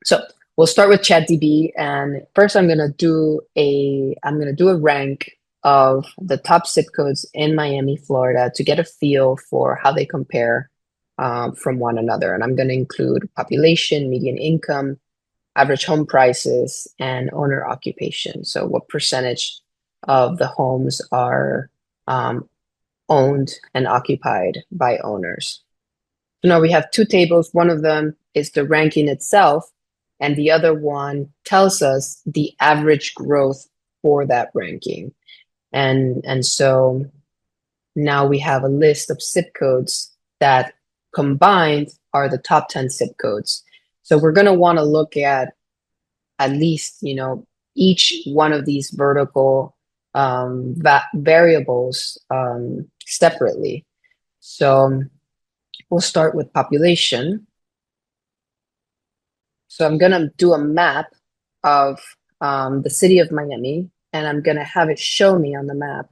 So we'll start with ChatDB, and first I'm gonna do a rank of the top zip codes in Miami, Florida, to get a feel for how they compare from one another. And I'm gonna include population, median income, average home prices, and owner occupation. So what percentage of the homes are um, owned and occupied by owners. So now we have two tables. One of them is the ranking itself, and the other one tells us the average growth for that ranking. And so now we have a list of zip codes that combined are the top 10 zip codes. So we're going to want to look at least, each one of these vertical variables separately. So we'll start with population. So I'm going to do a map of the city of Miami, and I'm going to have it show me on the map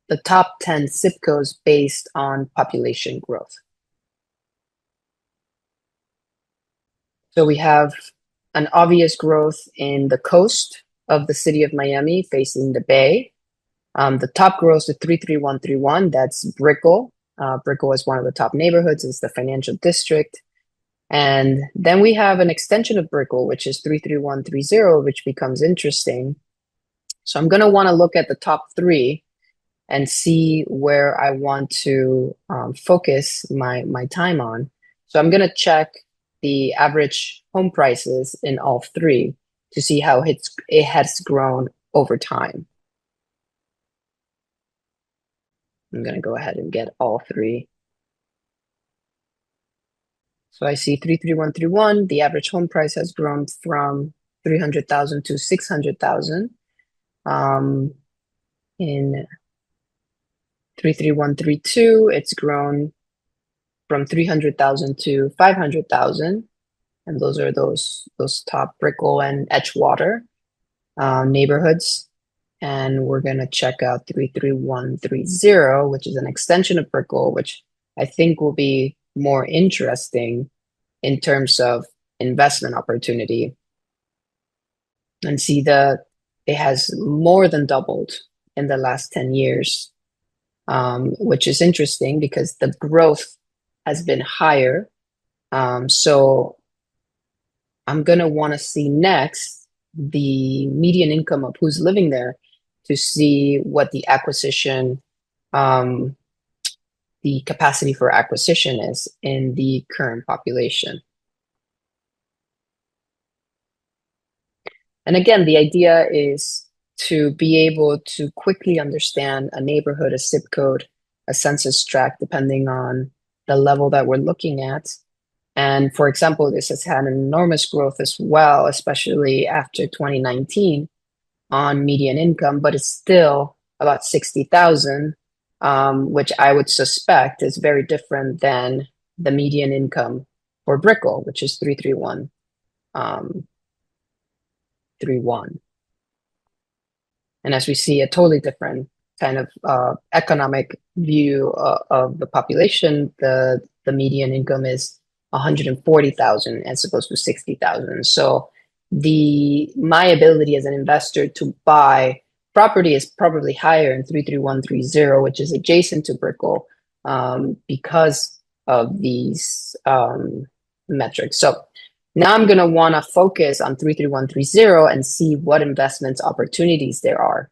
the top 10 zip codes based on population growth. So we have an obvious growth in the coast of the city of Miami facing the bay. The top growth is 33131, that's Brickell. Brickell is one of the top neighborhoods, it's the financial district. And then we have an extension of Brickell, which is 33130, which becomes interesting. So I'm going to want to look at the top three and see where I want to focus my time on. So I'm going to check the average home prices in all three to see how it has grown over time. I'm going to go ahead and get all three. So I see 33131, the average home price has grown from 300,000 to 600,000. In 33132, it's grown from 300,000 to 500,000. And those are those top Brickell and Edgewater neighborhoods. And we're going to check out 33130, which is an extension of Brickell, which I think will be more interesting in terms of investment opportunity. And see that it has more than doubled in the last 10 years, which is interesting because the growth has been higher. So I'm going to want to see next the median income of who's living there to see what the capacity for acquisition is in the current population. And again, the idea is to be able to quickly understand a neighborhood, a zip code, a census tract, depending on the level that we're looking at. And for example, this has had an enormous growth as well, especially after 2019 on median income, but it's still about 60,000, which I would suspect is very different than the median income for Brickell, which is 33131. And as we see, a totally different kind of economic view of the population, the median income is 140,000 as opposed to 60,000. So my ability as an investor to buy property is probably higher in 33130, which is adjacent to Brickell, because of these metrics. So now I'm going to want to focus on 33130 and see what investments opportunities there are.